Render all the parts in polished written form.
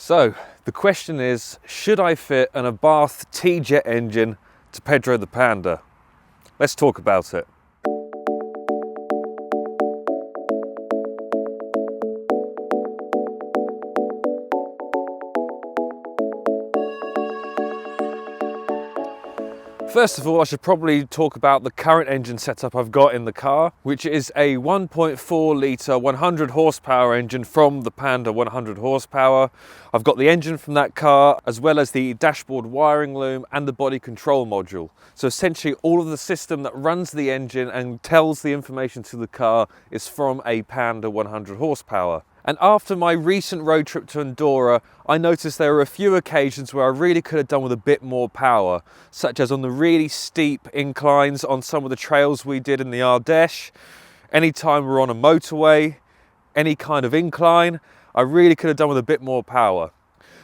So the question is, should I fit an Abarth T-Jet engine to Pedro the Panda? Let's talk about it. First of all, I should probably talk about the current engine setup I've got in the car, which is a 1.4 litre 100 horsepower engine from the Panda 100 horsepower. I've got the engine from that car, as well as the dashboard wiring loom and the body control module. So essentially all of the system that runs the engine and tells the information to the car is from a Panda 100 horsepower. And after my recent road trip to Andorra, I noticed there were a few occasions where I really could have done with a bit more power, such as on the really steep inclines on some of the trails we did in the Ardèche. Anytime we're on a motorway, any kind of incline, I really could have done with a bit more power.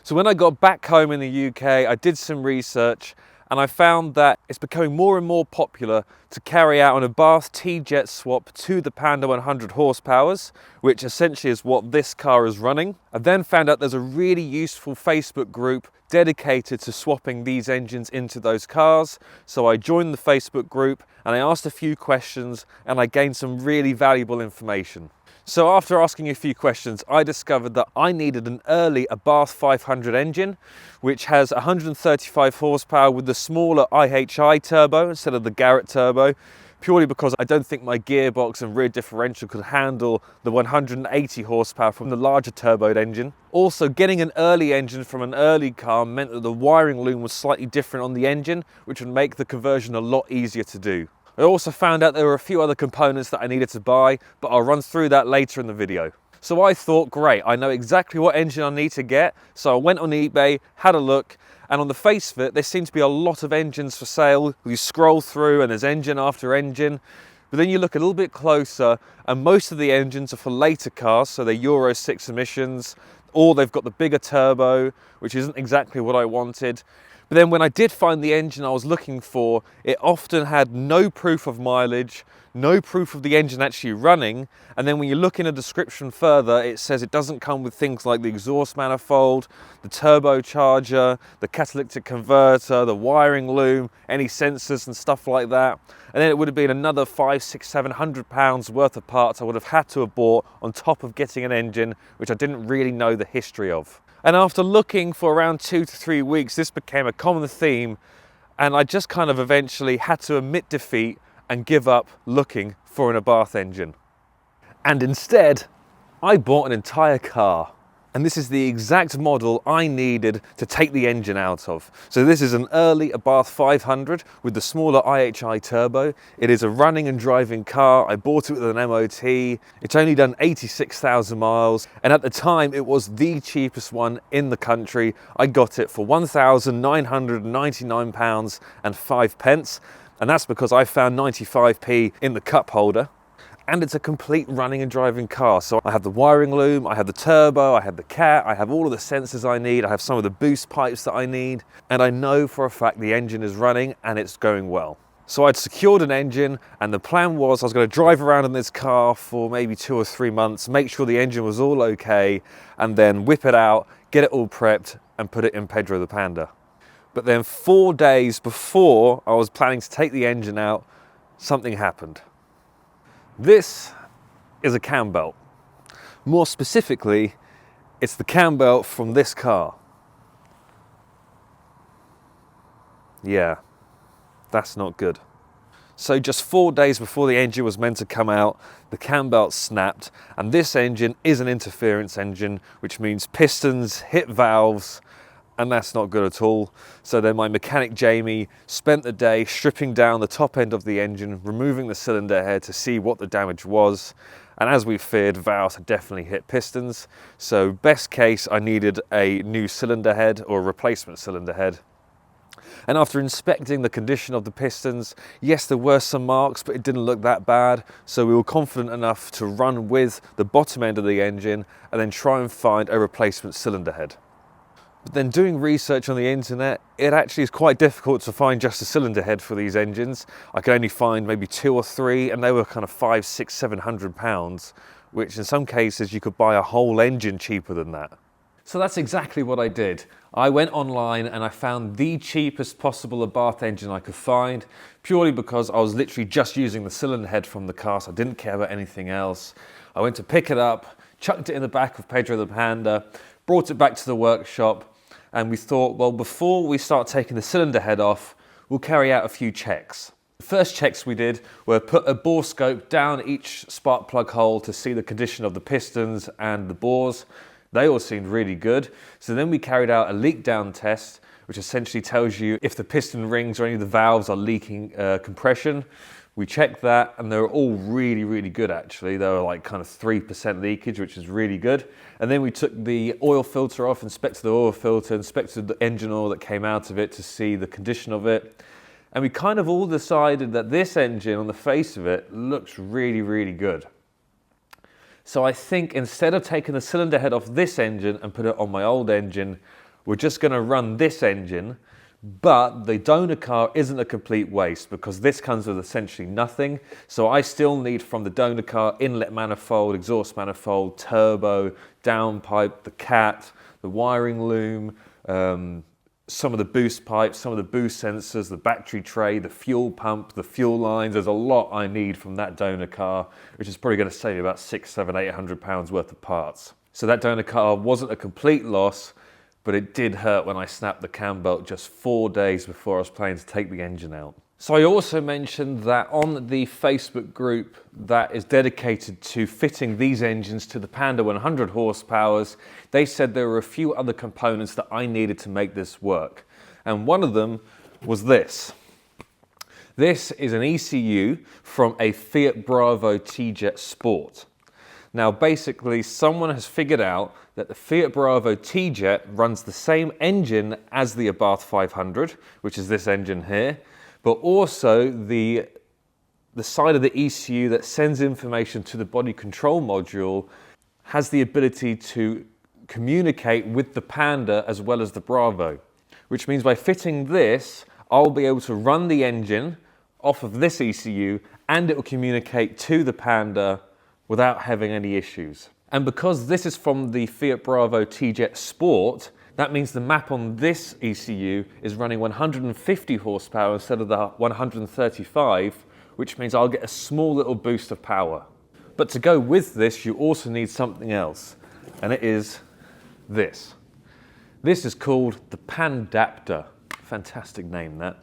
So when I got back home in the UK, I did some research and I found that it's becoming more and more popular to carry out an Abarth T-Jet swap to the Panda 100 horsepowers, which essentially is what this car is running. I then found out there's a really useful Facebook group dedicated to swapping these engines into those cars. So I joined the Facebook group and I asked a few questions and I gained some really valuable information. So after asking a few questions, I discovered that I needed an early Abarth 500 engine, which has 135 horsepower with the smaller IHI turbo instead of the Garrett turbo, purely because I don't think my gearbox and rear differential could handle the 180 horsepower from the larger turboed engine. Also, getting an early engine from an early car meant that the wiring loom was slightly different on the engine, which would make the conversion a lot easier to do. I also found out there were a few other components that I needed to buy, but I'll run through that later in the video. So I thought, great, I know exactly what engine I need to get. So I went on eBay, had a look, and on the face of it, there seems to be a lot of engines for sale. You scroll through and there's engine after engine, but then you look a little bit closer and most of the engines are for later cars, so they're Euro 6 emissions, or they've got the bigger turbo, which isn't exactly what I wanted. But then when I did find the engine I was looking for, it often had no proof of mileage, no proof of the engine actually running, and then when you look in a description further, it says it doesn't come with things like the exhaust manifold, the turbocharger, the catalytic converter, the wiring loom, any sensors and stuff like that. And then it would have been another 500, 600, £700 worth of parts I would have had to have bought on top of getting an engine, which I didn't really know the history of. And after looking for around 2 to 3 weeks, this became a common theme, and I just kind of eventually had to admit defeat and give up looking for an Abarth engine. And instead, I bought an entire car. And this is the exact model I needed to take the engine out of. So this is an early Abarth 500 with the smaller IHI turbo. It is a running and driving car. I bought it with an MOT. It's only done 86,000 miles. And at the time, it was the cheapest one in the country. I got it for £1,999 and 5 pence. And that's because I found 95p in the cup holder. And it's a complete running and driving car. So I have the wiring loom, I have the turbo, I have the cat, I have all of the sensors I need, I have some of the boost pipes that I need, and I know for a fact the engine is running and it's going well. So I'd secured an engine, and the plan was I was going to drive around in this car for maybe 2 or 3 months, make sure the engine was all okay, and then whip it out, get it all prepped, and put it in Pedro the Panda. But then 4 days before I was planning to take the engine out, something happened. This is a cam belt. More specifically, it's the cam belt from this car. Yeah, that's not good. So just 4 days before the engine was meant to come out, the cam belt snapped, and this engine is an interference engine, which means pistons hit valves, and that's not good at all. So then my mechanic Jamie spent the day stripping down the top end of the engine, removing the cylinder head to see what the damage was. And as we feared, valves had definitely hit pistons. So best case, I needed a new cylinder head or a replacement cylinder head. And after inspecting the condition of the pistons, yes, there were some marks, but it didn't look that bad. So we were confident enough to run with the bottom end of the engine and then try and find a replacement cylinder head. But then doing research on the internet, it actually is quite difficult to find just a cylinder head for these engines. I could only find maybe 2 or 3, and they were kind of 500, 600, £700, which in some cases you could buy a whole engine cheaper than that. So that's exactly what I did. I went online and I found the cheapest possible Abarth engine I could find, purely because I was literally just using the cylinder head from the car, so I didn't care about anything else. I went to pick it up, chucked it in the back of Pedro the Panda, brought it back to the workshop, and we thought, well, before we start taking the cylinder head off, we'll carry out a few checks. The first checks we did were put a bore scope down each spark plug hole to see the condition of the pistons and the bores. They all seemed really good. So then we carried out a leak down test, which essentially tells you if the piston rings or any of the valves are leaking compression. We checked that and they were all really, really good actually. They were like kind of 3% leakage, which is really good. And then we took the oil filter off, inspected the oil filter, inspected the engine oil that came out of it to see the condition of it. And we kind of all decided that this engine, on the face of it, looks really, really good. So I think instead of taking the cylinder head off this engine and put it on my old engine, we're just going to run this engine, but the donor car isn't a complete waste because this comes with essentially nothing. So I still need from the donor car inlet manifold, exhaust manifold, turbo, downpipe, the cat, the wiring loom, some of the boost pipes, some of the boost sensors, the battery tray, the fuel pump, the fuel lines. There's a lot I need from that donor car, which is probably going to save me about £600, £700, £800 worth of parts. So that donor car wasn't a complete loss, but it did hurt when I snapped the cam belt just 4 days before I was planning to take the engine out. So I also mentioned that on the Facebook group that is dedicated to fitting these engines to the Panda 100 horsepowers, they said there were a few other components that I needed to make this work. And one of them was this. This is an ECU from a Fiat Bravo T-Jet Sport. Now basically someone has figured out that the Fiat Bravo T-Jet runs the same engine as the Abarth 500, which is this engine here, but also the side of the ECU that sends information to the body control module has the ability to communicate with the Panda as well as the Bravo, which means by fitting this, I'll be able to run the engine off of this ECU and it will communicate to the Panda without having any issues. And because this is from the Fiat Bravo T-Jet Sport, that means the map on this ECU is running 150 horsepower instead of the 135, which means I'll get a small little boost of power. But to go with this, you also need something else, and it is this. This is called the Pandapter. Fantastic name, that.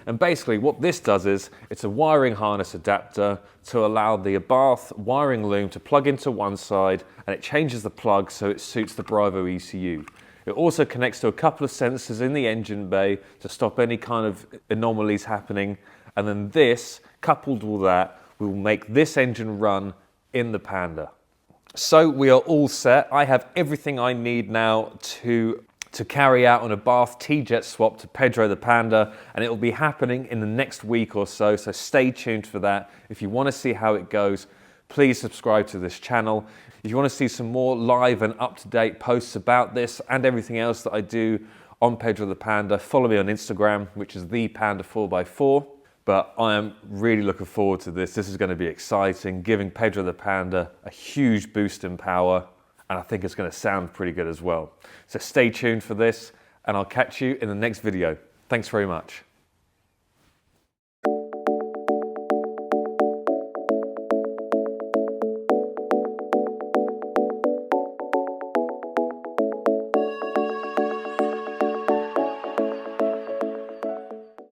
And basically what this does is, it's a wiring harness adapter to allow the Abarth wiring loom to plug into one side, and it changes the plug so it suits the Bravo ECU. It also connects to a couple of sensors in the engine bay to stop any kind of anomalies happening. And then this, coupled with that, will make this engine run in the Panda. So we are all set. I have everything I need now to carry out an Abarth T-Jet swap to Pedro the Panda, and it will be happening in the next week or so, so stay tuned for that. If you want to see how it goes, please subscribe to this channel. If you want to see some more live and up-to-date posts about this and everything else that I do on Pedro the Panda, follow me on Instagram, which is the Panda 4x4. But I am really looking forward to this. This is going to be exciting, giving Pedro the Panda a huge boost in power, and I think it's going to sound pretty good as well. So stay tuned for this, and I'll catch you in the next video. Thanks very much.